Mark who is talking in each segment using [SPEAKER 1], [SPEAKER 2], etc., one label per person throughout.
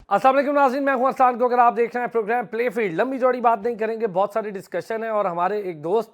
[SPEAKER 1] अस्सलाम वालेकुम नाज़रीन, मैं हूं अरसान को। अगर आप देख रहे हैं प्रोग्राम प्ले फील्ड, लंबी चौड़ी बात नहीं करेंगे, बहुत सारी डिस्कशन है। और हमारे एक दोस्त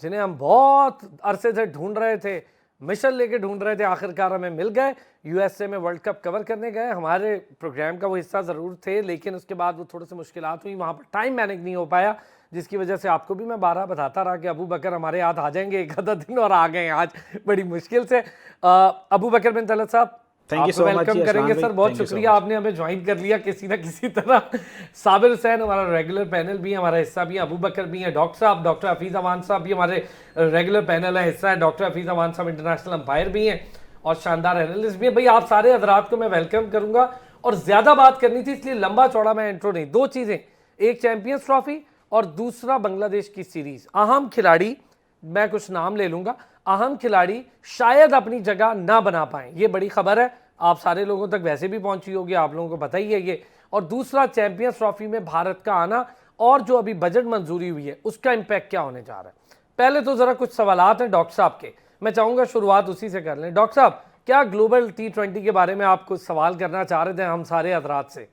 [SPEAKER 1] जिन्हें हम बहुत अरसे से ढूंढ रहे थे, मिशन लेके ढूंढ रहे थे, आखिरकार हमें मिल गए। यूएसए में वर्ल्ड कप कवर करने गए, हमारे प्रोग्राम का वो हिस्सा ज़रूर थे, लेकिन उसके बाद वो थोड़ी सी मुश्किलात हुई, वहाँ पर टाइम मैनेज नहीं हो पाया, जिसकी वजह से आपको भी मैं 12 बताता रहा कि अबू बकर हमारे याद आ जाएंगे एक आधा दिन, और आ गए आज बड़ी मुश्किल से। अबू बकर बिन तलत साहब,
[SPEAKER 2] thank you so much.
[SPEAKER 1] Welcome करेंगे सर, बहुत शुक्रिया, आपने हमें ज्वाइन कर लिया किसी ना किसी तरह। साबिर हुसैन हमारा रेगुलर पैनल भी है, हमारा हिस्सा भी है, अबू बकर भी है, डॉक्टर साहब, डॉक्टर हफीज़ अमान साहब भी हमारे रेगुलर पैनल है, हिस्सा है, डॉक्टर हफीज़ अमान साहब इंटरनेशनल अंपायर भी हैं और शानदार एनालिस्ट भी है। भाई आप सारे हजरात को मैं वेलकम करूंगा, और ज़्यादा बात करनी थी इसलिए लंबा चौड़ा मैं इंट्रो नहीं, दो चीज़ें, एक चैंपियंस ट्रॉफी और दूसरा बांग्लादेश की सीरीज़। अहम खिलाड़ी, मैं कुछ नाम ले लूँगा, अहम खिलाड़ी शायद अपनी जगह ना बना पाएँ, ये बड़ी खबर है, आप सारे लोगों तक वैसे भी पहुंची होगी, आप लोगों को पता ही है ये। और दूसरा, चैंपियंस ट्रॉफी में भारत का आना और जो अभी बजट मंजूरी हुई है उसका इंपैक्ट क्या होने जा रहा है। पहले तो ज़रा कुछ सवालात हैं डॉक्टर साहब के, मैं चाहूँगा शुरुआत उसी से कर लें। डॉक्टर साहब, क्या ग्लोबल T20 के बारे में आप कुछ सवाल करना चाह रहे थे हम सारे हजरात से?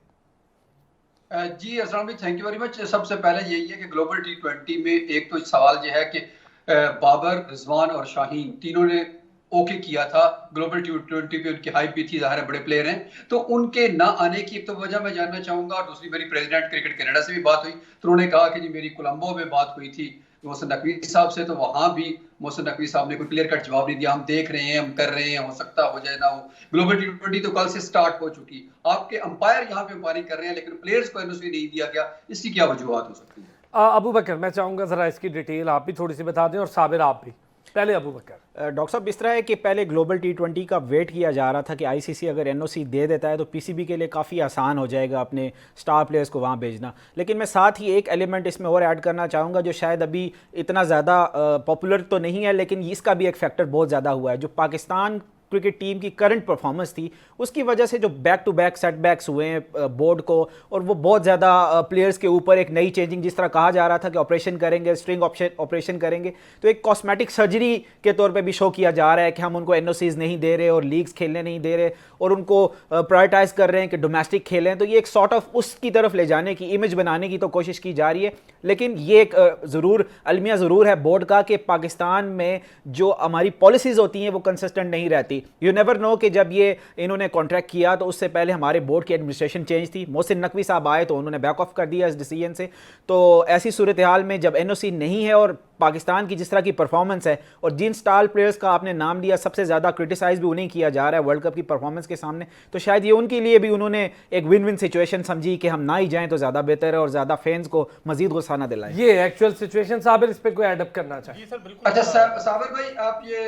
[SPEAKER 3] जी असलाम भाई, थैंक यू वेरी मच। सबसे पहले यही है कि ग्लोबल T20 में एक तो सवाल जो है कि बाबर, रिजवान और शाहीन तीनों ने ओके किया था। ग्लोबल T20 पे उनकी हाइप भी थी, ज़ाहिर है बड़े प्लेयर हैं, तो उनके ना आने की एक तो वजह मैं जानना चाहूंगा। और दूसरी, मेरी प्रेसिडेंट क्रिकेट कनाडा से भी बात हुई तो उन्होंने कहा कि जी मेरी कोलंबो में बात हुई थी मोहसिन नकवी साहब से, तो वहां भी मोहसिन नकवी साहब ने कोई क्लियर कट जवाब नहीं दिया। हम देख रहे हैं, हम कर रहे हैं, हो सकता हो जाए ना हो। ग्लोबल T20 तो कल से स्टार्ट हो चुकी, आपके अंपायर यहाँ पे अंपायरिंग कर रहे हैं, लेकिन प्लेयर्स को एनओसी नहीं दिया गया, इसकी क्या वजूहत हो सकती है?
[SPEAKER 1] अबू बकर, मैं चाहूँगा ज़रा इसकी डिटेल आप भी थोड़ी सी बता दें, और साबिर आप भी। पहले अबू बकर।
[SPEAKER 2] डॉक्टर साहब, इस तरह है कि पहले ग्लोबल T20 का वेट किया जा रहा था कि आईसीसी अगर एनओसी दे देता है तो पीसीबी के लिए काफ़ी आसान हो जाएगा अपने स्टार प्लेयर्स को वहाँ भेजना। लेकिन मैं साथ ही एक एलिमेंट इसमें और ऐड करना चाहूँगा जो शायद अभी इतना ज़्यादा पॉपुलर तो नहीं है, लेकिन इसका भी एक फैक्टर बहुत ज़्यादा हुआ है। जो पाकिस्तान क्रिकेट टीम की करंट परफॉर्मेंस थी उसकी वजह से जो बैक टू बैक सेटबैक्स हुए हैं बोर्ड को, और वो बहुत ज़्यादा प्लेयर्स के ऊपर एक नई चेंजिंग, जिस तरह कहा जा रहा था कि ऑपरेशन करेंगे, स्ट्रिंग ऑपरेशन करेंगे, तो एक कॉस्मेटिक सर्जरी के तौर पे भी शो किया जा रहा है कि हम उनको एनओसीज नहीं दे रहे और लीग्स खेलने नहीं दे रहे और उनको प्रायोरिटाइज कर रहे हैं कि डोमेस्टिक खेलें। तो ये एक सॉर्ट ऑफ उसकी तरफ ले जाने की, इमेज बनाने की तो कोशिश की जा रही है। लेकिन ये एक ज़रूर अलमिया ज़रूर है बोर्ड का कि पाकिस्तान में जो हमारी पॉलिसीज़ होती हैं वो कंसिस्टेंट नहीं रहती। यू नेवर नो कि जब ये इन्होंने कॉन्ट्रैक्ट किया तो उससे पहले हमारे बोर्ड की एडमिनिस्ट्रेशन चेंज थी, मोहसिन नकवी साहब आए तो उन्होंने बैक ऑफ कर दिया इस डिसीजन से। तो ऐसी सूरत हाल में जब एनओसी नहीं है और पाकिस्तान की जिस तरह की परफॉर्मेंस है, और जिन स्टार प्लेयर्स का आपने नाम लिया सबसे ज़्यादा क्रिटिसाइज भी उन्हें किया जा रहा है वर्ल्ड कप की परफॉर्मेंस के सामने, तो शायद ये उनके लिए भी उन्होंने एक विन विन सिचुएशन समझी कि हम ना ही जाएं तो ज़्यादा बेहतर है और ज़्यादा फैंस को मजीद गुस्सा ना दिलाएं।
[SPEAKER 1] ये एक्चुअल सिचुएशन, साबिर इस पे कोई एडअप करना चाहिए?
[SPEAKER 3] अच्छा साबिर भाई, आप ये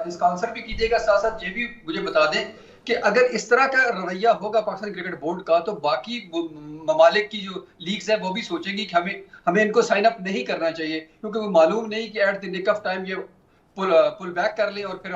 [SPEAKER 3] इसका आंसर भी कीजिएगा, साथ साथ ये भी मुझे बता दें कि अगर इस तरह का रवैया होगा पाकिस्तान क्रिकेट बोर्ड का तो बाकी ममालिक की जो लीग्स है वो भी सोचेंगी कि हमें इनको साइन अप नहीं करना चाहिए, क्योंकि वो मालूम नहीं कि at the nick of time ये पुल बैक कर ले और फिर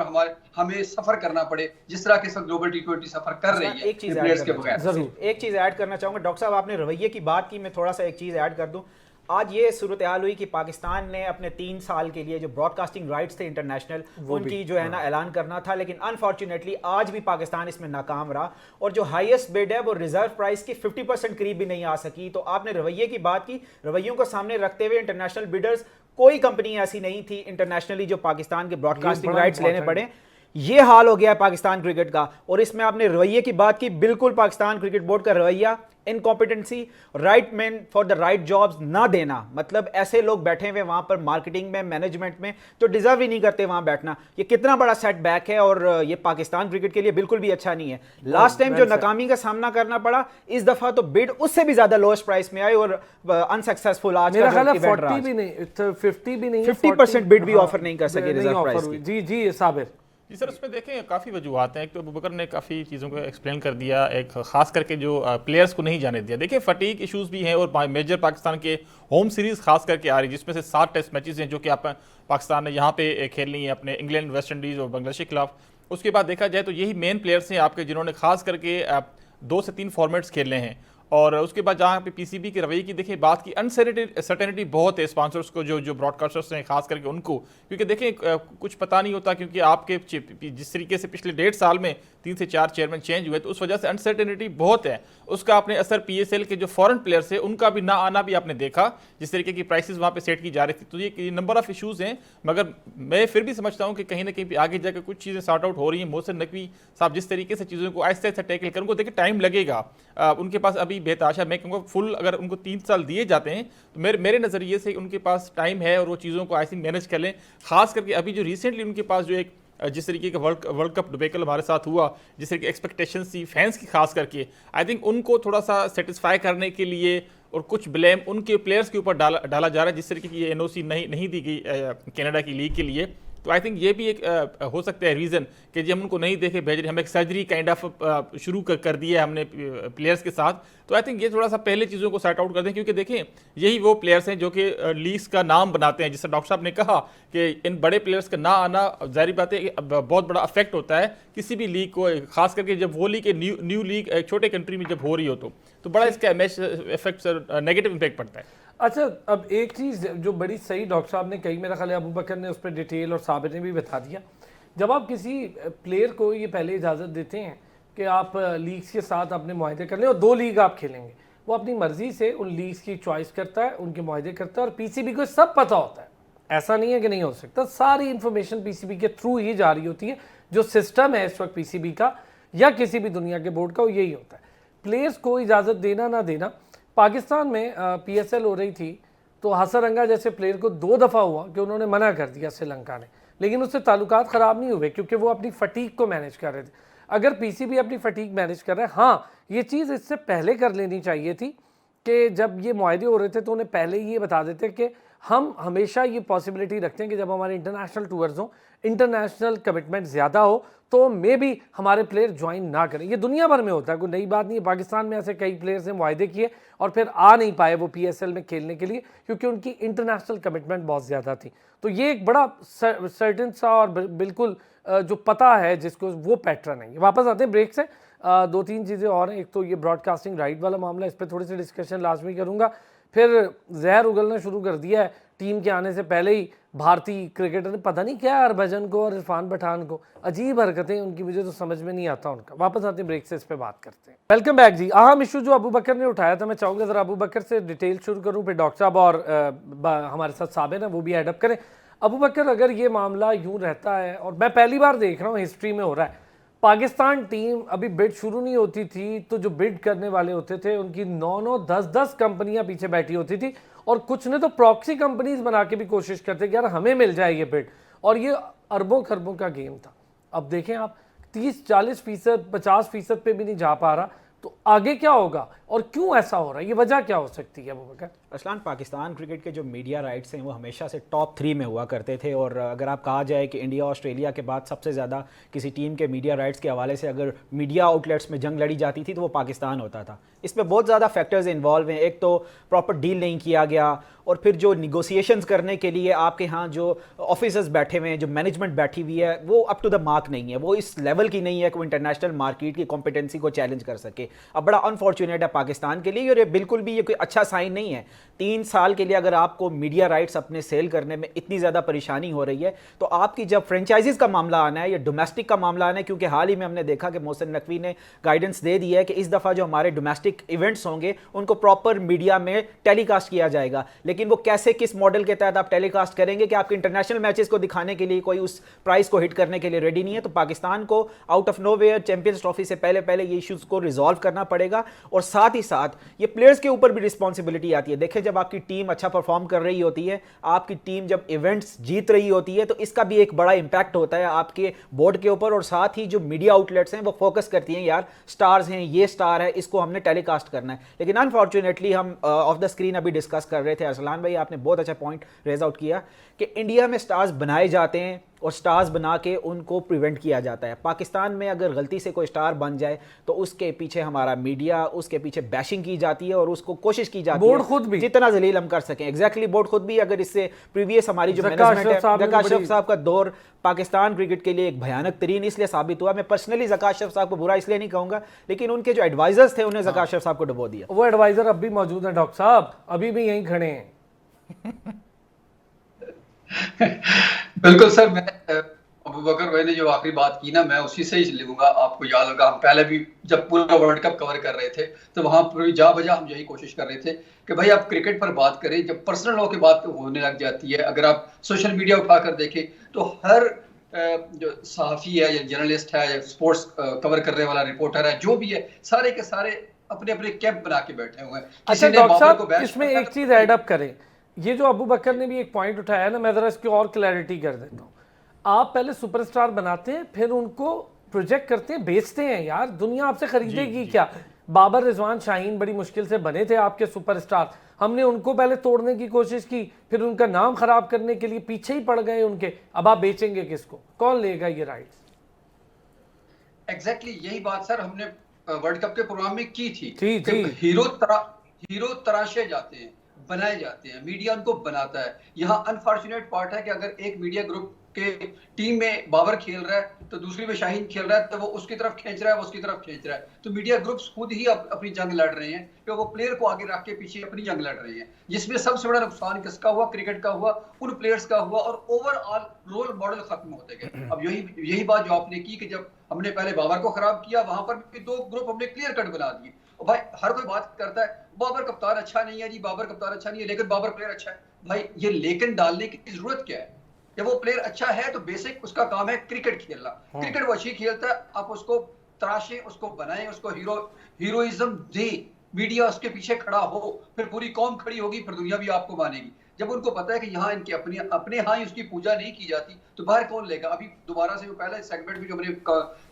[SPEAKER 3] हमें सफर करना पड़े, जिस तरह के सब ग्लोबल T20 सफर कर रही है।
[SPEAKER 2] एक चीज़ ऐड करना चाहूँगा डॉक्टर साहब, आपने रवैये की बात की, मैं थोड़ा सा एक चीज़ ऐड कर दूँ। आज ये सूरत हाल हुई कि पाकिस्तान ने अपने 3 साल के लिए जो ब्रॉडकास्टिंग राइट्स थे इंटरनेशनल, उनकी जो है ना ऐलान करना था, लेकिन अनफॉर्चुनेटली आज भी पाकिस्तान इसमें नाकाम रहा और जो हाईएस्ट बिड है वो रिजर्व प्राइस की 50% करीब भी नहीं आ सकी। तो आपने रवैये की बात की, रवैयों को सामने रखते हुए इंटरनेशनल बिडर्स, कोई कंपनी ऐसी नहीं थी इंटरनेशनली जो पाकिस्तान के ब्रॉडकास्टिंग राइट्स लेने पड़े। ये हाल हो गया है पाकिस्तान क्रिकेट का। और इसमें आपने रवैये की बात की, बिल्कुल पाकिस्तान क्रिकेट बोर्ड का रवैया incompetency, right man for the right jobs ना देना, मतलब ऐसे लोग बैठे हुए वहां पर मार्केटिंग में, मैनेजमेंट में, जो डिजर्व ही नहीं करते वहां बैठना, ये कितना बड़ा सेटबैक है और ये पाकिस्तान क्रिकेट के लिए बिल्कुल भी अच्छा नहीं है। लास्ट टाइम जो नाकामी का सामना करना पड़ा, इस दफा तो बिड उससे भी ज्यादा लोएस्ट प्राइस में आई और अनसक्सेसफुल आज
[SPEAKER 1] मेरा ख्याल है 40 भी नहीं, 50 भी नहीं,
[SPEAKER 2] 50% बिड भी ऑफर नहीं कर सके रिजर्व प्राइस की।
[SPEAKER 1] जी जी साबिर
[SPEAKER 4] जी सर, उसमें देखें काफ़ी वजूहत हैं। एक तो अबू बकर ने काफ़ी चीज़ों को एक्सप्लेन कर दिया, एक ख़ास करके जो प्लेयर्स को नहीं जाने दिया। देखिए फटीक इश्यूज़ भी हैं और मेजर पाकिस्तान के होम सीरीज़ खास करके आ रही, जिसमें से 7 टेस्ट मैचेस हैं जो कि आप पाकिस्तान ने यहाँ पे खेलनी है अपने इंग्लैंड, वेस्ट इंडीज़ और बांग्लादेश के खिलाफ। उसके बाद देखा जाए तो यही मेन प्लेयर्स हैं आपके जिन्होंने खास करके 2 से 3 फॉर्मेट्स खेलने हैं। और उसके बाद जहाँ पे पीसीबी के रवैये की देखिए बात की, अनसर्टेनिटी बहुत है स्पॉन्सर्स को, जो ब्रॉडकास्टर्स हैं खास करके उनको, क्योंकि देखें कुछ पता नहीं होता, क्योंकि आपके जिस तरीके से पिछले 1.5 साल में 3 से 4 चेयरमैन चेंज हुए, तो उस वजह से अनसर्टेनिटी बहुत है। उसका आपने असर पीएसएल के जो फॉरेन प्लेयर्स है उनका भी ना आना भी आपने देखा, जिस तरीके की प्राइसेस वहाँ पे सेट की जा रही थी। तो ये नंबर ऑफ इशूज़ हैं, मगर मैं फिर भी समझता हूँ कि कहीं ना कहीं आगे जाकर कुछ चीज़ें सॉर्ट आउट हो रही हैं। मोहसिन नकवी साहब जिस तरीके से चीज़ों को आहिस्ता आहिस्ता टैकल करें, उनको देखिए टाइम लगेगा, उनके पास अभी बेताशा, मैं कहूँगा फुल अगर उनको 3 साल दिए जाते हैं तो मेरे नज़रिए से उनके पास टाइम है और वो चीज़ों को ऐसे मैनेज कर लें। खास करके अभी जो रिसेंटली उनके पास जो एक जिस तरीके का वर्ल्ड कप डिबेकल हमारे साथ हुआ, जिस तरीके एक्सपेक्टेशंस थी फैंस की खास करके, आई थिंक उनको थोड़ा सा सेटिस्फाई करने के लिए और कुछ ब्लेम उनके प्लेयर्स के ऊपर डाला जा रहा है, जिस तरीके की ये एनओसी नहीं दी गई कनाडा की लीग के लिए। तो आई थिंक ये भी एक हो सकता है रीज़न कि जी हम उनको नहीं देखे भेज रहे, हम एक सर्जरी काइंड ऑफ शुरू कर दिया है हमने प्लेयर्स के साथ। तो आई थिंक ये थोड़ा सा पहले चीज़ों को सॉर्ट आउट कर दें, क्योंकि देखें यही वो प्लेयर्स हैं जो कि लीग्स का नाम बनाते हैं। जिससे डॉक्टर साहब ने कहा कि इन बड़े प्लेयर्स का ना आना जाहिर बात है बहुत बड़ा अफेक्ट होता है किसी भी लीग को, खास करके जब वो लीग न्यू लीग एक छोटे कंट्री में जब हो रही हो तो बड़ा इसका मैच इफेक्ट नेगेटिव इम्पैक्ट पड़ता है।
[SPEAKER 1] अच्छा, अब एक चीज़ जो बड़ी सही डॉक्टर साहब ने कही, मेरा ख्याल है अबू बकर ने उस पर डिटेल और साबिर ने भी बता दिया। जब आप किसी प्लेयर को ये पहले इजाज़त देते हैं कि आप लीग्स के साथ अपने मुआहदे कर लें और 2 लीग आप खेलेंगे, वो अपनी मर्ज़ी से उन लीग्स की चॉइस करता है, उनके मुआहदे करता है, और पीसीबी को सब पता होता है। ऐसा नहीं है कि नहीं हो सकता, सारी इन्फॉर्मेशन पीसीबी के थ्रू ही जा रही होती है। जो सिस्टम है इस वक्त पीसीबी का या किसी भी दुनिया के बोर्ड का, वो यही होता है। प्लेयर्स को इजाज़त देना ना देना, पाकिस्तान में पीएसएल हो रही थी तो हसरंगा जैसे प्लेयर को 2 दफ़ा हुआ कि उन्होंने मना कर दिया श्रीलंका ने, लेकिन उससे ताल्लुकात ख़राब नहीं हुए क्योंकि वो अपनी फटीक को मैनेज कर रहे थे। अगर पीसीबी अपनी फटीक मैनेज कर रहा है, हाँ ये चीज़ इससे पहले कर लेनी चाहिए थी कि जब ये मुआहदे हो रहे थे तो उन्हें पहले ही ये बता देते कि हम हमेशा ये पॉसिबिलिटी रखते हैं कि जब हमारे इंटरनेशनल टूर्स हों, इंटरनेशनल कमिटमेंट ज़्यादा हो, तो मे भी हमारे प्लेयर ज्वाइन ना करें। ये दुनिया भर में होता है, कोई नई बात नहीं है। पाकिस्तान में ऐसे कई प्लेयर्स ने मुआहदे किए और फिर आ नहीं पाए वो पीएसएल में खेलने के लिए क्योंकि उनकी इंटरनेशनल कमिटमेंट बहुत ज़्यादा थी। तो ये एक बड़ा सर्टेन सा और बिल्कुल जो पता है जिसको, वो पैटर्न है। वापस आते हैं ब्रेक से, 2-3 चीज़ें और हैं। एक तो ये ब्रॉडकास्टिंग राइट वाला मामला, इस पर थोड़ी सी डिस्कशन लाजमी करूँगा। फिर जहर उगलना शुरू कर दिया है टीम के आने से पहले ही भारतीय क्रिकेटर ने, पता नहीं क्या हरभजन को और इरफान पठान को, अजीब हरकतें उनकी, मुझे तो समझ में नहीं आता उनका। वापस आते हैं ब्रेक से, इस पे बात करते हैं। वेलकम बैक जी। अहम इशू जो अबू बकर ने उठाया था, मैं चाहूँगा ज़रा अबू बकर से डिटेल शुरू करूँ, फिर डॉक्टर साहब और हमारे साथ साबिर हैं वो भी एडअप करें। अबू बकर, अगर ये मामला यूँ रहता है, और मैं पहली बार देख रहा हूँ हिस्ट्री में हो रहा है, पाकिस्तान टीम अभी बिड शुरू नहीं होती थी तो जो बिड करने वाले होते थे उनकी 9-9, 10-10 कंपनियां पीछे बैठी होती थी, और कुछ ने तो प्रॉक्सी कंपनीज बना के भी कोशिश करते कि यार हमें मिल जाए ये बिड, और ये अरबों खरबों का गेम था। अब देखें आप 30-40%, 50% पे भी नहीं जा पा रहा, तो आगे क्या होगा और क्यों ऐसा हो रहा है, ये वजह क्या हो सकती है अबू बकर?
[SPEAKER 2] असलान, पाकिस्तान क्रिकेट के जो मीडिया राइट्स हैं वो हमेशा से टॉप 3 में हुआ करते थे, और अगर आप कहा जाए कि इंडिया ऑस्ट्रेलिया के बाद सबसे ज़्यादा किसी टीम के मीडिया राइट्स के हवाले से अगर मीडिया आउटलेट्स में जंग लड़ी जाती थी तो वो पाकिस्तान होता था। इसमें बहुत ज़्यादा फैक्टर्स इन्वॉल्व हैं। एक तो प्रॉपर डील नहीं किया गया, और फिर जो निगोसिएशंस करने के लिए आपके यहाँ जो ऑफिसर्स बैठे हुए हैं, जो मैनेजमेंट बैठी हुई है, वो अप टू द मार्क नहीं है, वो इस लेवल की नहीं है कि वो इंटरनेशनल मार्केट की कॉम्पिटेंसी को चैलेंज कर सके। अब बड़ा अनफॉर्चुनेट है पाकिस्तान के लिए, और ये बिल्कुल भी ये कोई अच्छा साइन नहीं है। 3 साल के लिए अगर आपको मीडिया राइट्स अपने सेल करने में इतनी ज़्यादा परेशानी हो रही है, तो आपकी जब फ्रेंचाइजीज का मामला आना है या डोमेस्टिक का मामला आना है, क्योंकि हाल ही में हमने देखा कि मोहसिन नकवी ने गाइडेंस दे दी है कि इस दफ़ा जो हमारे डोमेस्टिक इवेंट्स होंगे उनको प्रॉपर मीडिया में टेलीकास्ट किया जाएगा। लेकिन वो कैसे, किस मॉडल के तहत आप टेलीकास्ट करेंगे कि आपके इंटरनेशनल मैचेस को दिखाने के लिए कोई उस प्राइस को हिट करने के लिए रेडी नहीं है। तो पाकिस्तान को out of nowhere champions trophy से पहले ये इश्यूज को रिजॉल्व करना पड़ेगा, और साथ ही साथ ये प्लेयर्स के ऊपर भी रिस्पॉन्सिबिलिटी आती है। देखिए, जब आपकी टीम अच्छा परफॉर्म कर रही होती है, आपकी टीम जब इवेंट्स जीत रही होती है, तो इसका भी एक बड़ा इंपैक्ट होता है आपके बोर्ड के ऊपर, और साथ ही जो मीडिया आउटलेट्स हैं वो फोकस करती हैं, यार स्टार्स हैं, ये स्टार है, इसको हमने टेलीकास्ट करना है। लेकिन अनफॉर्चुनेटली हम ऑफ द स्क्रीन अभी डिस्कस कर रहे थे, अरसलान भाई आपने बहुत अच्छा पॉइंट रेज आउट किया कि इंडिया में स्टार्स बनाए जाते हैं, और स्टार्स बना के उनको प्रिवेंट किया जाता है। पाकिस्तान में अगर गलती से कोई स्टार बन जाए तो उसके पीछे हमारा मीडिया, उसके पीछे बैशिंग की जाती है और उसको कोशिश की जाती
[SPEAKER 1] बोर्ड
[SPEAKER 2] है
[SPEAKER 1] खुद भी
[SPEAKER 2] जितना जलील हम कर सकें। एग्जैक्टली बोर्ड खुद भी, अगर इससे प्रीवियस हमारी जो मैनेजमेंट है, ज़का अशरफ साहब का दौर पाकिस्तान क्रिकेट के लिए एक भयानक तरीन इसलिए साबित हुआ। मैं पर्सनली ज़का अशरफ साहब को बुरा इसलिए नहीं कहूंगा, लेकिन उनके जो एडवाइजर्स थे उन्हें ज़का अशरफ साहब को डुबो दिया।
[SPEAKER 1] वो एडवाइजर अब भी मौजूद है डॉक्टर साहब, अभी भी यहीं खड़े हैं।
[SPEAKER 3] बिल्कुल सर, मैं अबू बकर भाई ने जो आखिरी बात की ना, मैं उसी से ही लूंगा। आपको याद होगा हम पहले भी जब पूरा वर्ल्ड कप कवर कर रहे थे तो वहां पर जा बजा हम यही कोशिश कर रहे थे कि भाई आप क्रिकेट पर बात करें, जब पर्सनल लॉ की बात होने लग जाती है, अगर आप सोशल मीडिया उठाकर देखें तो हर जो सहाफ़ी है या जर्नलिस्ट है या स्पोर्ट्स कवर करने वाला रिपोर्टर है, जो भी है, सारे के सारे अपने अपने कैंप बना के बैठे हुए हैं।
[SPEAKER 1] अच्छा डॉक्टर साहब, इसमें एक चीज ऐड अप करें, ये जो अबू बकर ने भी एक पॉइंट उठाया है ना, मैं जरा इसकी और क्लैरिटी कर देता हूँ। आप पहले सुपरस्टार बनाते हैं, फिर उनको प्रोजेक्ट करते हैं, बेचते हैं। यार दुनिया आपसे खरीदेगी क्या? बाबर रिजवान शाहीन बड़ी मुश्किल से बने थे आपके सुपरस्टार, हमने उनको पहले तोड़ने की कोशिश की, फिर उनका नाम खराब करने के लिए पीछे ही पड़ गए उनके। अब आप बेचेंगे किसको? कौन लेगा ये राइट्स?
[SPEAKER 3] एग्जैक्टली यही बात सर हमने वर्ल्ड कप के प्रोग्राम में की थी।
[SPEAKER 1] जी।
[SPEAKER 3] हीरो तराशे जाते हैं, बनाए जाते हैं, मीडिया उनको बनाता है। यहाँ अनफॉर्चुनेट पार्ट है कि अगर एक मीडिया ग्रुप के टीम में बाबर खेल रहा है तो दूसरी में शाहीन खेल रहा है, तो वो उसकी तरफ खींच रहा है, वो उसकी तरफ खींच रहा है। तो मीडिया ग्रुप्स खुद ही अपनी जंग लड़ रहे हैं कि वो प्लेयर को आगे रख के पीछे अपनी जंग लड़ रहे हैं, जिसमें सबसे बड़ा नुकसान किसका हुआ? क्रिकेट का हुआ, उन प्लेयर्स का हुआ, और ओवरऑल रोल मॉडल खत्म होते गए। अब यही बात जो आपने की कि जब हमने पहले बाबर को खराब किया, वहां पर भी दो ग्रुप हमने क्लियर कट बना दिए। भाई हर कोई बात करता है बाबर कप्तान अच्छा नहीं है जी, बाबर कप्तान अच्छा नहीं है, लेकिन बाबर प्लेयर अच्छा है। भाई ये लेकिन डालने की जरूरत क्या है? जब वो प्लेयर अच्छा है तो बेसिक उसका काम है क्रिकेट खेलना। क्रिकेट वो अच्छी खेलता है, आप उसको तराशें, उसको बनाएं, उसको हीरोइज्म दे, मीडिया उसके पीछे खड़ा हो, फिर पूरी कौम खड़ी होगी, फिर दुनिया भी आपको मानेगी। जब उनको पता है कि यहाँ इनके अपने यहाँ ही उसकी पूजा नहीं की जाती तो बाहर कौन लेगा? अभी दोबारा से वो पहले सेगमेंट भी जो हमने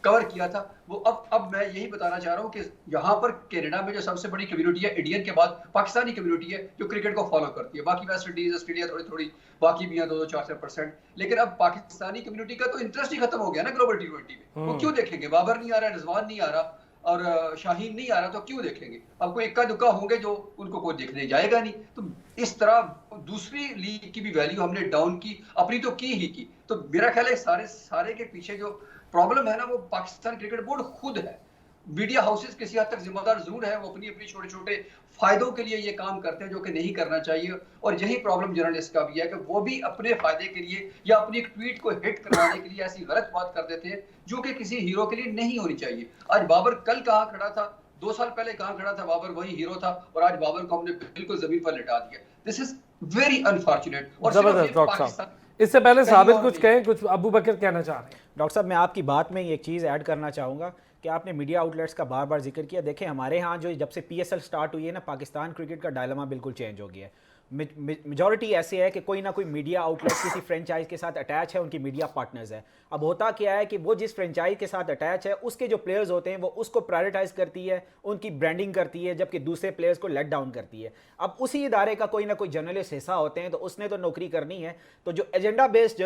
[SPEAKER 3] कवर किया था, वो अब मैं यही बताना चाह रहा हूँ कि यहाँ पर कनाडा में जो सबसे बड़ी कम्युनिटी है, इंडियन के बाद पाकिस्तानी कम्युनिटी है जो क्रिकेट को फॉलो करती है। बाकी वेस्ट इंडीज, ऑस्ट्रेलिया थोड़ी बाकी भी है 2-4%, लेकिन अब पाकिस्तानी कम्युनिटी का तो इंटरेस्ट ही खत्म हो गया ना ग्लोबल T20 में। वो क्यों देखेंगे? बाबर नहीं आ रहा, रिजवान नहीं आ रहा और शाहीन नहीं आ रहा, तो क्यों देखेंगे? अब कोई इक्का दुक्का होंगे जो उनको कोई देखने जाएगा नहीं। तो इस तरह दूसरी लीग की भी वैल्यू हमने डाउन की, अपनी तो की ही की। तो मेरा ख्याल है सारे के पीछे जो प्रॉब्लम है ना, वो पाकिस्तान क्रिकेट बोर्ड खुद है। मीडिया हाउसेस किसी हद तक जिम्मेदार जरूर है, वो अपनी छोटे छोटे फायदों के लिए ये काम करते हैं जो कि नहीं करना चाहिए। और यही प्रॉब्लम जर्नलिस्ट का भी है कि वो भी अपने फायदे के लिए या अपनी एक ट्वीट को हिट करवाने के लिए ऐसी गलत बात कर देते हैं जो कि किसी हीरो के लिए नहीं होनी चाहिए। आज बाबर कल कहाँ खड़ा था, 2 साल पहले कहाँ खड़ा था? बाबर वही हीरो था, और आज बाबर को हमने बिल्कुल जमीन पर लिटा दिया। This is very unfortunate. और
[SPEAKER 1] जबरदस्त डॉक्टर साहब, इससे पहले साबिर कुछ कहें, कुछ अबू बकर कहना चाह रहे हैं।
[SPEAKER 2] डॉक्टर साहब, मैं आपकी बात में एक चीज़ ऐड करना चाहूँगा कि आपने मीडिया आउटलेट्स का बार बार जिक्र किया। देखें हमारे यहाँ जो जब से PSL स्टार्ट हुई है ना, पाकिस्तान क्रिकेट का डायलेमा बिल्कुल चेंज हो गया है। मेजॉरिटी ऐसे है कि कोई ना कोई मीडिया आउटलेट किसी फ्रेंचाइज के साथ अटैच है, उनकी मीडिया पार्टनर्स है। अब होता क्या है कि वो जिस फ्रेंचाइज के साथ अटैच है उसके जो प्लेयर्स होते हैं वो उसको प्रायोरिटाइज करती है, उनकी ब्रांडिंग करती है, जबकि दूसरे प्लेयर्स को लेट डाउन करती है। अब उसी इदारे का कोई ना कोई जर्नलिस्ट हिस्सा होते हैं, तो उसने तो नौकरी करनी है। तो जो एजेंडा बेस्ड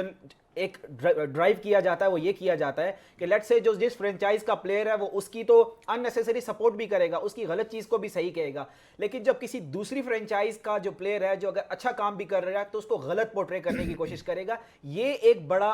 [SPEAKER 2] एक ड्राइव किया जाता है वो ये किया जाता है कि लेट्स से जो जिस फ्रेंचाइज का प्लेयर है वो उसकी तो अननेसेसरी सपोर्ट भी करेगा, उसकी गलत चीज़ को भी सही कहेगा, लेकिन जब किसी दूसरी फ्रेंचाइज का जो प्लेयर है जो अगर अच्छा काम भी कर रहा है तो उसको गलत पोर्ट्रे करने की कोशिश करेगा। ये एक बड़ा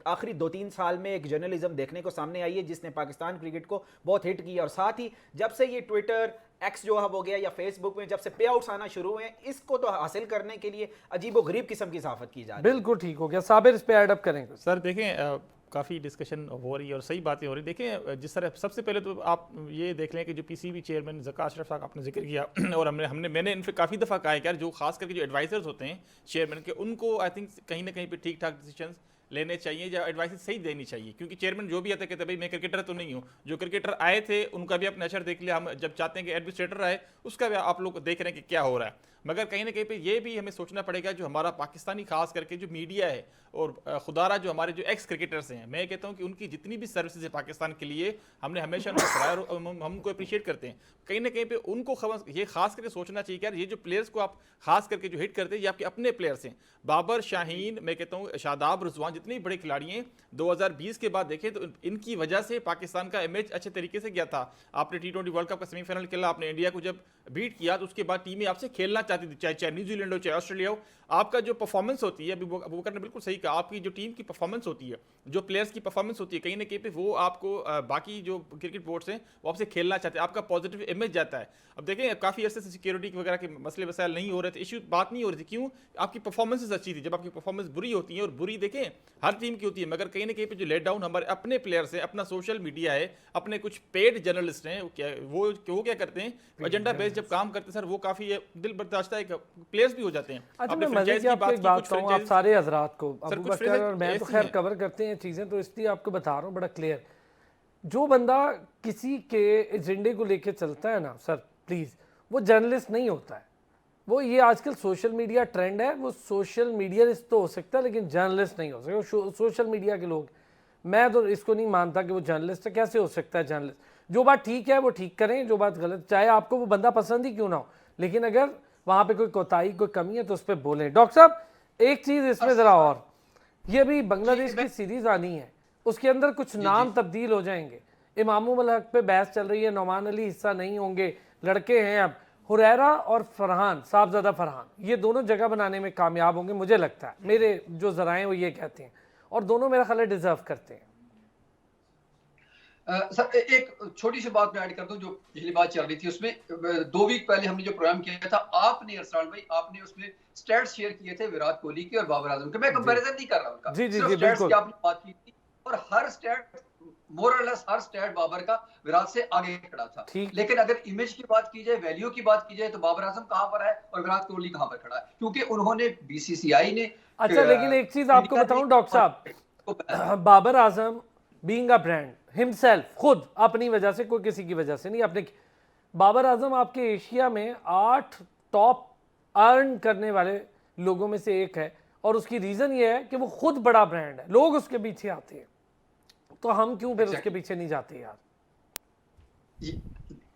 [SPEAKER 2] आखिरी 2-3 साल में एक जर्नलिज्म देखने को सामने आई है जिसने पाकिस्तान क्रिकेट को बहुत हिट किया। और साथ ही जब से ये ट्विटर एक्स जो हो गया या फेसबुक में जब से पे आउट्स आना शुरू हुए हैं, इसको तो हासिल करने के लिए अजीबो गरीब किस्म की सहाफत की जा रही है।
[SPEAKER 1] बिल्कुल ठीक हो गया। साबिर इस पे ऐड अप करेंगे।
[SPEAKER 4] सर देखें, काफ़ी डिस्कशन हो रही है और सही बातें हो रही। देखें जिस तरह सबसे पहले तो आप ये देख लें कि जो PCB चेयरमैन ज़का अशरफ साहब आपने जिक्र किया और मैंने इन पर काफ़ी दफ़ा कहा है कि यार जो खास करके जो एडवाइजर्स होते हैं चेयरमैन के, उनको आई थिंक कहीं ना कहीं पे ठीक ठाक डिसीजन लेने चाहिए या एडवाइस सही देनी चाहिए। क्योंकि चेयरमैन जो भी आता है कहते हैं भाई मैं क्रिकेटर तो नहीं हूँ, जो क्रिकेटर आए थे उनका भी अपना असर देख लिया, हम जब चाहते हैं कि एडमिनिस्ट्रेटर आए उसका भी आप लोग देख रहे हैं कि क्या हो रहा है। मगर कहीं ना कहीं पे ये भी हमें सोचना पड़ेगा जो हमारा पाकिस्तानी खास करके जो मीडिया है और खुदारा जो हमारे जो एक्स क्रिकेटर्स हैं, मैं कहता हूँ कि उनकी जितनी भी सर्विसेज है पाकिस्तान के लिए हमने हमेशा उनको कराया और हम उनको अप्रिशिएट करते हैं। कहीं ना कहीं पे उनको ये खास करके सोचना चाहिए कि यार ये जो प्लेयर्स को आप खास करके जो हिट करते हैं ये आपके अपने प्लेयर्स हैं। बाबर, शाहीन, मैं कहता हूँ शादाब, रिजवान जितने बड़े खिलाड़ी हैं 2020 के बाद देखें तो इनकी वजह से पाकिस्तान का इमेज अच्छे तरीके से गया था। आपने T20 वर्ल्ड कप का सेमीफाइनल खेला, आपने इंडिया को जब बीट किया तो उसके बाद टीमें आपसे खेलना चाहती थी, चाहे न्यूजीलैंड हो चाहे ऑस्ट्रेलिया हो। आपका जो परफॉर्मेंस होती है, अभी अबू बकर ने बिल्कुल सही कहा, आपकी जो टीम की परफॉर्मेंस होती है, जो प्लेयर्स की परफॉर्मेंस होती है, कहीं ना कहीं पे वो आपको बाकी जो क्रिकेट बोर्ड्स हैं वो आपसे खेलना चाहते हैं, आपका पॉजिटिव इमेज जाता है। अब देखें काफ़ी अर्से से सिक्योरिटी वगैरह के मसले वसाइल नहीं हो रहे थे, इशू बात नहीं हो रही थी, क्यों? आपकी परफॉर्मेंसेस अच्छी थी। जब आपकी परफॉर्मेंस बुरी होती है, और बुरी देखें हर टीम की होती है, मगर कहीं ना कहीं पे जो लेट डाउन हमारे अपने प्लेयर्स हैं, अपना सोशल मीडिया है, अपने कुछ पेड जर्नलिस्ट हैं, वो क्या करते हैं, एजेंडा बेस्ड जब काम करते हैं सर, वो काफ़ी दिल बर्दाश्ता है प्लेयर्स भी हो जाते हैं।
[SPEAKER 1] अच्छा,
[SPEAKER 4] आपने
[SPEAKER 1] मैं मजे
[SPEAKER 4] franchise
[SPEAKER 1] की आपको एक बात
[SPEAKER 4] कुछ
[SPEAKER 1] कहूँ, आप
[SPEAKER 4] franchise-
[SPEAKER 1] सारे हजरात को,
[SPEAKER 4] सर,
[SPEAKER 1] अबू
[SPEAKER 4] कुछ
[SPEAKER 1] बकर और मैं तो
[SPEAKER 4] ऐसी
[SPEAKER 1] खैर
[SPEAKER 4] हैं।
[SPEAKER 1] कवर करते हैं चीज़ें, तो इसलिए आपको बता रहा हूँ बड़ा क्लियर। जो बंदा किसी के एजेंडे को लेके चलता है ना सर, प्लीज़, वो जर्नलिस्ट नहीं होता है। वो ये आजकल सोशल मीडिया ट्रेंड है, वो सोशल मीडियलिस्ट तो हो सकता है लेकिन जर्नलिस्ट नहीं हो सकता। सोशल मीडिया के लोग, मैं तो इसको नहीं मानता कि वो जर्नलिस्ट है। कैसे हो सकता है जर्नलिस्ट? जो बात ठीक है वो ठीक करें, जो बात गलत, चाहे आपको वो बंदा पसंद ही क्यों ना हो, लेकिन अगर वहाँ पे कोई कोताही कोई कमी है तो उस पर बोलें। डॉक्टर साहब, एक चीज़ इसमें ज़रा और, ये भी बांग्लादेश की सीरीज़ आनी है, उसके अंदर कुछ नाम तब्दील हो जाएंगे। इमामुल हक पे बहस चल रही है, नौमान अली हिस्सा नहीं होंगे, लड़के हैं अब, हुरैरा और फरहान, साहबजादा फरहान, ये दोनों जगह बनाने में कामयाब होंगे मुझे लगता है, मेरे जो जराए वो ये कहते हैं, और दोनों मेरा ख्याल डिजर्व करते हैं।
[SPEAKER 3] सर एक छोटी सी बात मैं ऐड कर दूं, जो पिछली बात चल रही थी उसमें 2 वीक पहले हमने जो प्रोग्राम किया था, आपने अरसलान भाई आपने उसमें स्टैट्स शेयर किए थे विराट कोहली के और बाबर आजम के। मैं कंपैरिजन नहीं कर रहा उनका,
[SPEAKER 1] जी जी
[SPEAKER 3] सिर्फ
[SPEAKER 1] जी,
[SPEAKER 3] स्टैट्स
[SPEAKER 1] बिल्कुल।
[SPEAKER 3] की आपने बात की थी, और हर स्टैट मोर और लेस हर स्टैट बाबर का विराट से आगे खड़ा था। लेकिन अगर इमेज की बात की जाए, वैल्यू की बात की जाए, तो बाबर आजम कहां पर है और विराट कोहली कहां पर खड़ा है? क्योंकि उन्होंने बीसीसीआई ने
[SPEAKER 1] अच्छा, लेकिन एक चीज आपको बताऊं डॉक्टर साहब, Babar Azam being a brand himself, खुद अपनी वजह से, कोई किसी की वजह से नहीं, अपने, बाबर आजम आपके एशिया में 8 टॉप अर्न करने वाले लोगों में से एक है, और उसकी रीजन ये है कि वो खुद बड़ा ब्रांड है, लोग उसके पीछे आते हैं, तो हम क्यों फिर उसके पीछे नहीं जाते यार?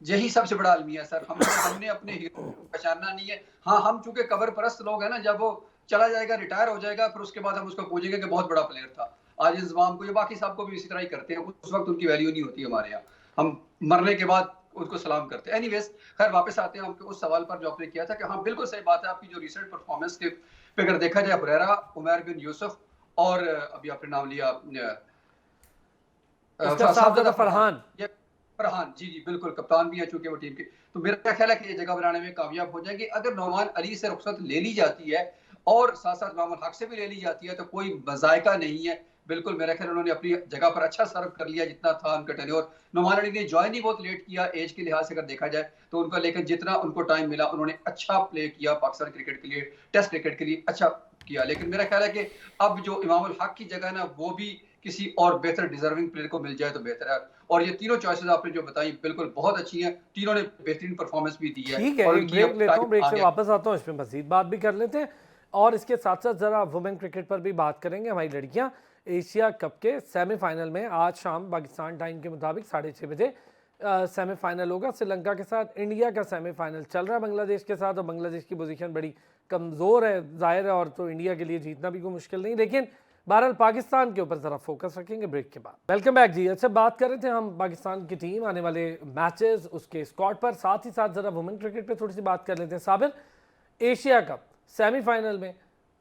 [SPEAKER 3] यही सबसे बड़ा अलमिया सर, हमने अपने हीरो को पहचानना नहीं है। हाँ, हम चूंकि कबर परस्त लोग हैं ना, जब वो चला जाएगा, रिटायर हो जाएगा, फिर उसके बाद हम उसको पूछेंगे कि बहुत बड़ा प्लेयर था। आज इंजमाम को, ये बाकी साहब को भी इसी तरह ही करते हैं, उस वक्त उनकी वैल्यू नहीं होती हमारे यहाँ, हम मरने के बाद उनको सलाम करते हैं। एनीवेज, खैर वापस आते हैं आपके उस सवाल पर जो आपने किया था कि हाँ बिल्कुल सही बात है आपकी, जो रिसेंट परफॉर्मेंस के पे अगर देखा जाए, हुरैरा, उमैर बिन यूसुफ और अभी आपने नाम लिया
[SPEAKER 1] साहबजादा फरहान,
[SPEAKER 3] फरहान, जी जी बिल्कुल, कप्तान भी है चूंकि वो टीम के, तो मेरा ख्याल है कि ये जगह बनाने में कामयाब हो जाएंगे। अगर नौमान अली से रुखसत ले ली जाती है और साथ साथ मोहम्मद हक से भी ले ली जाती है, तो कोई मजायका नहीं है। बिल्कुल मेरा ख्याल उन्होंने अपनी जगह पर अच्छा सर्व कर लिया जितना था उनका टेन्योर। नौमान अली ने ज्वाइन ही बहुत लेट किया एज के लिहाज से अगर देखा जाए तो उनका, लेकिन जितना उनको टाइम मिला उन्होंने अच्छा प्ले किया पाकिस्तान क्रिकेट के लिए, टेस्ट क्रिकेट के लिए अच्छा किया। लेकिन मेरा ख्याल है कि अब जो इमामुल हक की जगह ना, वो भी किसी और बेहतर डिजर्विंग प्लेयर को मिल जाए तो बेहतर है। और ये तीनों चॉइसेस आपने जो बताई बिल्कुल बहुत अच्छी हैं, तीनों ने बेहतरीन परफॉर्मेंस भी दी है।
[SPEAKER 1] ठीक है, एक ब्रेक लेता हूँ, ब्रेक से वापस आता हूँ, इसमें मजीद बात भी कर लेते हैं, और इसके साथ साथ जरा वुमेन क्रिकेट पर भी बात करेंगे। हमारी लड़कियां एशिया कप के सेमीफाइनल में आज शाम पाकिस्तान टाइम के मुताबिक 6:30 बजे सेमीफाइनल होगा श्रीलंका के साथ। इंडिया का सेमीफाइनल चल रहा है बांग्लादेश के साथ, और बांग्लादेश की पोजीशन बड़ी कमज़ोर है जाहिर है, और तो इंडिया के लिए जीतना भी कोई मुश्किल नहीं, लेकिन बहरहाल पाकिस्तान के ऊपर ज़रा फोकस रखेंगे ब्रेक के बाद। वेलकम बैक जी। अच्छा, बात कर रहे थे हम पाकिस्तान की टीम, आने वाले मैचेस, उसके स्क्वाड पर, साथ ही साथ ज़रा वुमेन क्रिकेट पे थोड़ी सी बात कर लेते हैं। साबिर, एशिया कप सेमीफाइनल में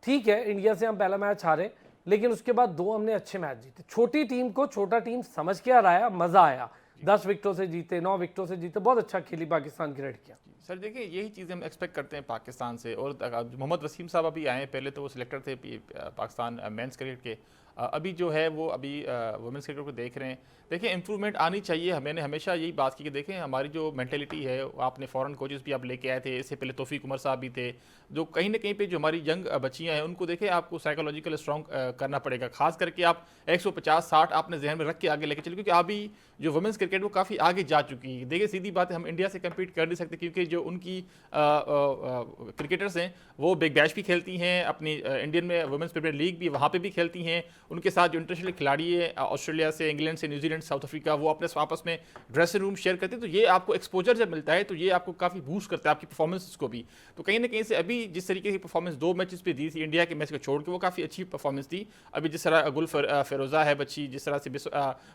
[SPEAKER 1] ठीक है इंडिया से हम पहला मैच हारे, लेकिन उसके बाद 2 हमने अच्छे मैच जीते। छोटी टीम को छोटा टीम समझ के हराया, मज़ा आया, 10 विकेटों से जीते, 9 विकेटों से जीते, बहुत अच्छा खेली पाकिस्तान की लड़कियां।
[SPEAKER 4] सर देखिए, यही चीज़ें हम एक्सपेक्ट करते हैं पाकिस्तान से। और मोहम्मद वसीम साहब अभी आए, पहले तो वो सिलेक्टर थे पाकिस्तान मेंस क्रिकेट के, अभी जो है वो अभी वुमेंस क्रिकेट को देख रहे हैं। देखिए इंप्रूवमेंट आनी चाहिए। मैंने हमेशा यही बात की कि देखें हमारी जो मेंटेलिटी है, आपने फॉरेन कोचेस भी आप लेके आए थे, इससे पहले तौफीक उमर साहब भी थे, जो कहीं ना कहीं पे जो हमारी यंग बच्चियां हैं उनको देखें आपको साइकोलॉजिकल स्ट्रॉन्ग करना पड़ेगा। खास करके आप 150-60 आपने जहन में रख के आगे लेके चलिए, क्योंकि अभी जो वुमेंस क्रिकेट वो काफ़ी आगे जा चुकी है। देखिए सीधी बात है, हम इंडिया से कम्पीट कर नहीं सकते, क्योंकि जो उनकी क्रिकेटर्स हैं वो बिग बैश भी खेलती हैं, अपनी इंडियन में वुमेंस प्रीमियर लीग भी वहाँ पे भी खेलती हैं, उनके साथ जो इंटरनेशनल खिलाड़ी है ऑस्ट्रेलिया से, इंग्लैंड से, न्यूजीलैंड, साउथ अफ्रीका, वो अपने आपस में ड्रेसिंग रूम शेयर करते हैं। तो ये आपको एक्सपोजर जब मिलता है तो ये आपको काफ़ी बूस्ट करता है आपकी परफॉर्मेंस को भी। तो कहीं ना कहीं से अभी जिस तरीके की परफॉर्मेंस 2 मैचेस पे दी थी इंडिया के मैच को छोड़ के, वो काफ़ी अच्छी परफॉर्मेंस थी। अभी जिस तरह गुल फिरोजा है बच्ची, जिस तरह से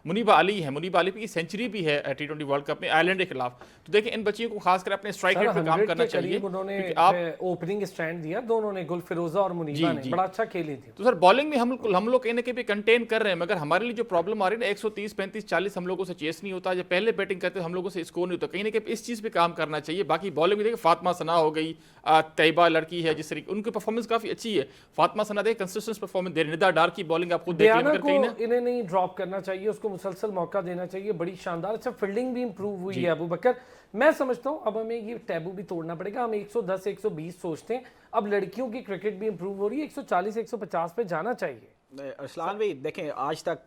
[SPEAKER 4] मुनीबा अली है, मुनीबा अली की सेंचुरी भी है T20 वर्ल्ड कप में आयरलैंड के खिलाफ। तो देखिए इन बच्चियों को खासकर अपने स्ट्राइक रेट पे काम करना चाहिए।
[SPEAKER 1] उन्होंने
[SPEAKER 4] आप
[SPEAKER 1] ओपनिंग स्टैंड दिया दोनों ने, गुल फिरोजा और मुनीबा ने बड़ा अच्छा खेली थी।
[SPEAKER 4] तो सर बॉलिंग में हम लोग कहीं ना कहीं कंटेन कर रहे हैं, मगर हमारे लिए जो प्रॉब्लम आ रही है ना 130, 35, 40 हम लोगों से चेस नहीं होता। जब पहले बैटिंग करते हम लोगों से स्कोर नहीं होता, कहीं ना कहीं इस चीज़ पे काम करना चाहिए। बाकी बॉलिंग में देखिए फातिमा सना हो गई, तैयबा लड़की है, जिस तरीके उनकी परफॉर्मेंस काफ़ी अच्छी है। फातिमा सना देखिए कंसिस्टेंट परफॉर्मेंस दे रही है। निदा डार की बॉलिंग आपको देख
[SPEAKER 1] डियाना को इन्हें नहीं ड्रॉप करना चाहिए, उसको मुसलसल मौका देना चाहिए। बड़ी शानदार, अच्छा फील्डिंग भी इंप्रूव हुई है अबू बकर। मैं समझता हूँ अब हमें ये टैबू भी तोड़ना पड़ेगा। हम 110, 120 सोचते हैं, अब लड़कियों की क्रिकेट भी इंप्रूव हो रही है, 140, 150 पे जाना चाहिए।
[SPEAKER 2] अरसलान भाई देखें, आज तक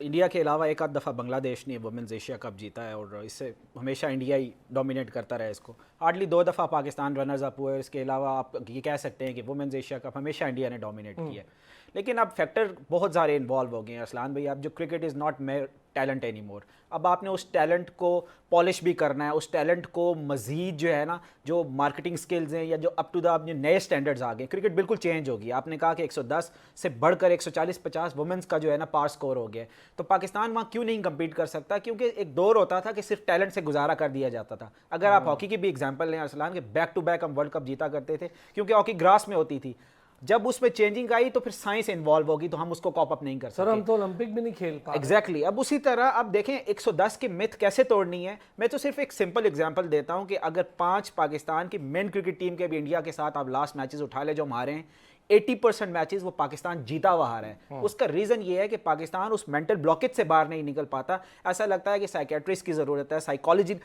[SPEAKER 2] इंडिया के अलावा एक आध दफ़ा बांग्लादेश ने वुमेंस एशिया कप जीता है और इससे हमेशा इंडिया ही डोमिनेट करता रहा है इसको। हार्डली 2 दफ़ा पाकिस्तान रनर्स अप हुए। इसके अलावा आप ये कह सकते हैं कि वुमेंस एशिया कप हमेशा इंडिया ने डोमिनेट किया है। लेकिन अब फैक्टर बहुत सारे इन्वॉल्व हो गए हैं अरसलान भाई। अब जो cricket is not mayor talent any more. अब आपने उस टैलेंट को पॉलिश भी करना है, उस टैलेंट को मज़ीद जो है ना, जो मार्केटिंग स्किल्स हैं या जो अप टू द अब जो नए स्टैंडर्ड्स आ गए, क्रिकेट बिल्कुल चेंज होगी। आपने कहा कि 110 से बढ़कर 140-50 वुमेंस का जो है ना पार स्कोर हो गया। तो पाकिस्तान वहाँ क्यों नहीं कम्पीट कर सकता? क्योंकि एक दौर होता था कि सिर्फ टैलेंट से गुजारा कर दिया जाता था। अगर आप हॉकी की भी एग्जाम्पल लें अरसलान, के बैक टू बैक हम वर्ल्ड कप जीता करते थे क्योंकि हॉकी ग्रास में होती थी। जब उसमें चेंजिंग आई तो फिर साइंस इन्वॉल्व होगी, तो हम उसको कॉप अप नहीं कर सकते।
[SPEAKER 1] सर हम तो ओलंपिक भी नहीं खेल पा।
[SPEAKER 2] एग्जैक्टली। अब उसी तरह अब देखें 110 के मिथ कैसे तोड़नी है। मैं तो सिर्फ एक सिंपल एग्जांपल देता हूं कि अगर 5 पाकिस्तान की मेन क्रिकेट टीम के भी इंडिया के साथ आप लास्ट मैचेस उठा ले जो हमारे हैं, 80% मैचेस वो पाकिस्तान जीता हुआ हारा है। उसका रीज़न ये है कि पाकिस्तान उस मेंटल ब्लॉकेज से बाहर नहीं निकल पाता। ऐसा लगता है कि साइकेट्रिस्ट की ज़रूरत है, साइकोलॉजी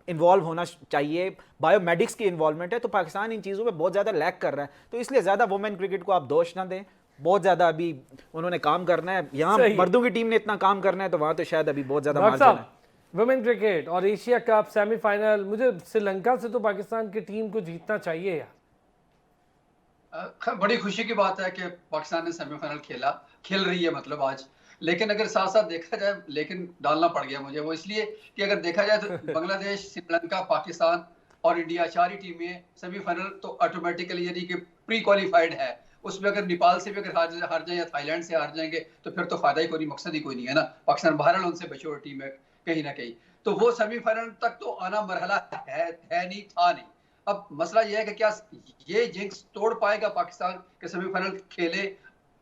[SPEAKER 2] इन्वॉल्व होना चाहिए, बायोमेडिक्स की इन्वॉल्वमेंट है। तो पाकिस्तान इन चीज़ों में बहुत ज़्यादा लैक कर रहा है। तो इसलिए ज़्यादा वुमेन क्रिकेट को आप दोष ना दें, बहुत ज़्यादा अभी उन्होंने काम करना है। यहाँ मर्दों की टीम ने इतना काम करना है तो वहाँ तो शायद अभी बहुत ज़्यादा मार्जिन है।
[SPEAKER 1] वुमेन क्रिकेट और एशिया कप सेमीफाइनल, मुझे श्रीलंका से तो पाकिस्तान की टीम को जीतना चाहिए यार।
[SPEAKER 3] बड़ी खुशी की बात है कि पाकिस्तान ने सेमीफाइनल खेल रही है मतलब आज। लेकिन अगर साथ साथ देखा जाए, लेकिन डालना पड़ गया मुझे वो, इसलिए कि अगर देखा जाए तो बांग्लादेश, श्रीलंका, पाकिस्तान और इंडिया 4 ही टीमें सेमीफाइनल तो ऑटोमेटिकली यानी कि प्री क्वालिफाइड है। उसमें अगर नेपाल से भी अगर हार जाए या थाईलैंड से हार जाएंगे तो फिर तो फायदा ही कोई नहीं, मकसद ही कोई नहीं है ना। पाकिस्तान बहरहाल उनसे बचोर टीम है कहीं ना कहीं, तो वो सेमीफाइनल तक तो आना मरहला है नहीं, था नहीं। अब मसला यह है कि क्या ये जिंक्स तोड़ पाएगा पाकिस्तान के सेमीफाइनल खेले,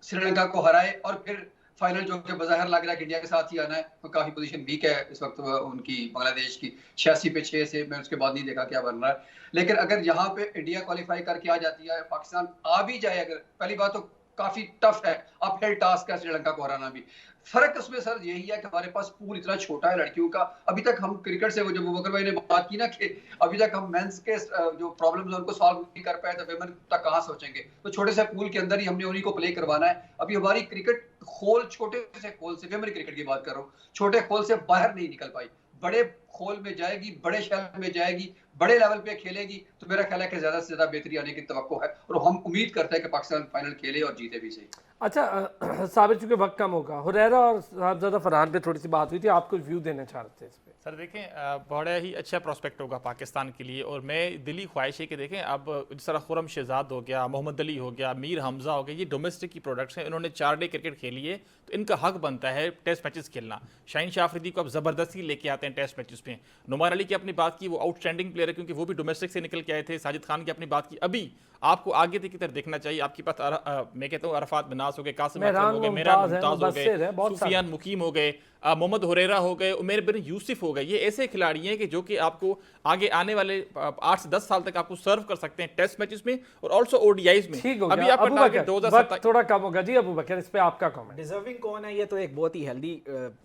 [SPEAKER 3] श्रीलंका को हराए और फिर फाइनल जो कि बज़ाहिर लग रहा है कि इंडिया के साथ ही आना है। तो काफी पोजीशन वीक है इस वक्त उनकी, बांग्लादेश की 86 पे 6 से, मैं उसके बाद नहीं देखा क्या बन रहा है। लेकिन अगर यहाँ पे इंडिया क्वालिफाई करके आ जाती है, पाकिस्तान आ भी जाए, अगर पहली बात तो काफी टफ है, अपहिल टास्क है श्रीलंका को हराना भी। फर्क उसमें सर यही है कि हमारे पास पूल इतना छोटा है लड़कियों का। अभी तक हम क्रिकेट से, वो जो अबू बकर भाई ने बात की ना कि अभी तक हम मेंस के जो प्रॉब्लम्स उनको सॉल्व नहीं कर पाए, तो वुमेन तक कहां सोचेंगे। तो छोटे से पूल के अंदर ही हमने उन्हीं को प्ले करवाना है। अभी हमारी क्रिकेट खोल, छोटे से खोल से, वुमेन क्रिकेट की बात कर रहा हूँ, छोटे खोल से बाहर नहीं निकल पाई। बड़े खोल में जाएगी, बड़े शहर में जाएगी, बड़े लेवल पे खेलेगी, तो मेरा ख्याल है कि ज्यादा से ज्यादा बेहतरी आने की तवक्को है और हम उम्मीद करते हैं कि पाकिस्तान फाइनल खेले और जीते भी सही।
[SPEAKER 1] अच्छा साबिर, चूंकि वक्त कम होगा, हुरैरा और साहबजादा फरहान पे थोड़ी सी बात हुई थी, आपको व्यू देना चाह रहे थे इस पे।
[SPEAKER 4] सर देखें बड़ा ही अच्छा प्रोस्पेक्ट होगा पाकिस्तान के लिए, और मैं दिली ख्वाहिश है कि देखें अब जिस तरह खुरम शहजाद हो गया, मोहम्मद अली हो गया, मीर हमजा हो गया, ये डोमेस्टिक की प्रोडक्ट्स हैं, इन्होंने 4 डे क्रिकेट खेली है तो इनका हक बनता है टेस्ट मैचेस खेलना। शाहीन शाह अफरीदी को अब ज़बरदस्ती लेके आते हैं टेस्ट मैचेस पे। नुमान अली की अपनी बात की, वो आउटस्टैंडिंग प्लेयर है क्योंकि वो भी डोमेस्टिक से निकल के आए थे। साजिद खान की अपनी बात की। अभी आपको आगे की तरफ देखना चाहिए। आपके पास मैं कहता हूँ अरफात बिनास हो गए, कासिम अकरम हो गए, मेहरान मुमताज हो गए, सुफियान मुकीम हो गए, मोहम्मद हुरैरा हो गए, उमैर बिन यूसुफ हो गए। ये ऐसे खिलाड़ी हैं कि जो कि आपको आगे आने वाले 8 से 10 साल तक आपको सर्व कर सकते हैं टेस्ट मैचेस में और ऑल्सो ओडीआईज में।
[SPEAKER 1] अभी आपका टारगेट 2027 थोड़ा कम होगा जी। अबू बकर, इस पे आपका कमेंट।
[SPEAKER 2] डिजर्विंग कौन है, ये तो एक बहुत ही हेल्दी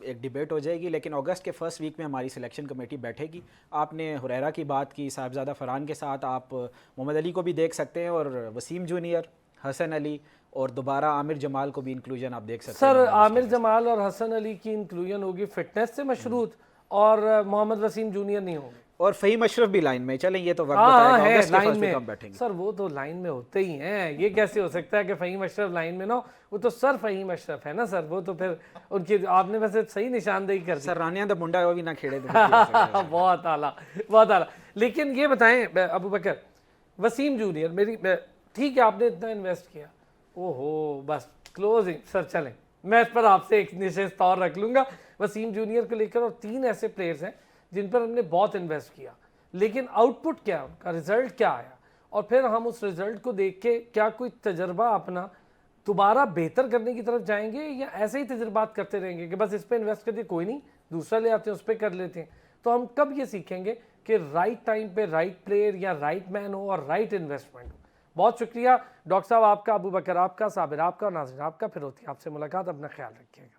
[SPEAKER 2] एक डिबेट हो जाएगी। लेकिन अगस्त के फर्स्ट वीक में हमारी सिलेक्शन कमेटी बैठेगी। आपने हुरैरा की बात की, साहबजादा फरहान के साथ आप मोहम्मद अली को भी देख सकते हैं और वसीम जूनियर, हसन अली और दोबारा आमिर जमाल को भी इंक्लूजन आप देख सकते हैं।
[SPEAKER 1] सर आमिर जमाल और हसन अली की इंक्लूजन होगी फिटनेस से मशरूत और मोहम्मद वसीम जूनियर नहीं होंगे।
[SPEAKER 2] और फ़हीम अशरफ भी लाइन में, चलें ये तो वक्त
[SPEAKER 1] हाँ
[SPEAKER 2] बताएगा,
[SPEAKER 1] है
[SPEAKER 2] ऑगस्ट के
[SPEAKER 1] लाइन
[SPEAKER 2] फर्स्ट वीक
[SPEAKER 1] में
[SPEAKER 2] कब बैठेंगे।
[SPEAKER 1] सर, वो तो लाइन में होते ही हैं, ये कैसे हो सकता है कि फ़हीम अशरफ लाइन में ना हो? वो तो सर फ़हीम अशरफ है ना सर, वो तो फिर उनकी आपने वैसे सही निशानदेही कर दी।
[SPEAKER 2] सर रानिया दा मुंडा वो भी ना खेड़े तो फिर की हो सकता है।
[SPEAKER 1] बहुत आला, बहुत आला। लेकिन ये बताएं अबू बकर, वसीम जूनियर मेरी ठीक है आपने इतना इन्वेस्ट किया, ओहो बस क्लोजिंग सर, चलें मैं इस पर आपसे एक निश्चित तौर रख लूँगा वसीम जूनियर को लेकर। और 3 ऐसे प्लेयर्स हैं जिन पर हमने बहुत इन्वेस्ट किया, लेकिन आउटपुट क्या उनका, रिजल्ट क्या आया, और फिर हम उस रिजल्ट को देख के क्या कोई तजर्बा अपना दोबारा बेहतर करने की तरफ जाएंगे, या ऐसे ही तजर्बात करते रहेंगे कि बस इस पर इन्वेस्ट कर दिए कोई नहीं, दूसरा ले आते हैं उस पर कर लेते हैं। तो हम कब ये सीखेंगे कि राइट टाइम पे राइट प्लेयर या राइट मैन हो और राइट इन्वेस्टमेंट हो। बहुत शुक्रिया डॉक्टर साहब आपका, अबू बकर आपका, साबिर आपका और नाज़रीन आपका। फिर होती है आपसे मुलाकात, अपना ख्याल रखिएगा।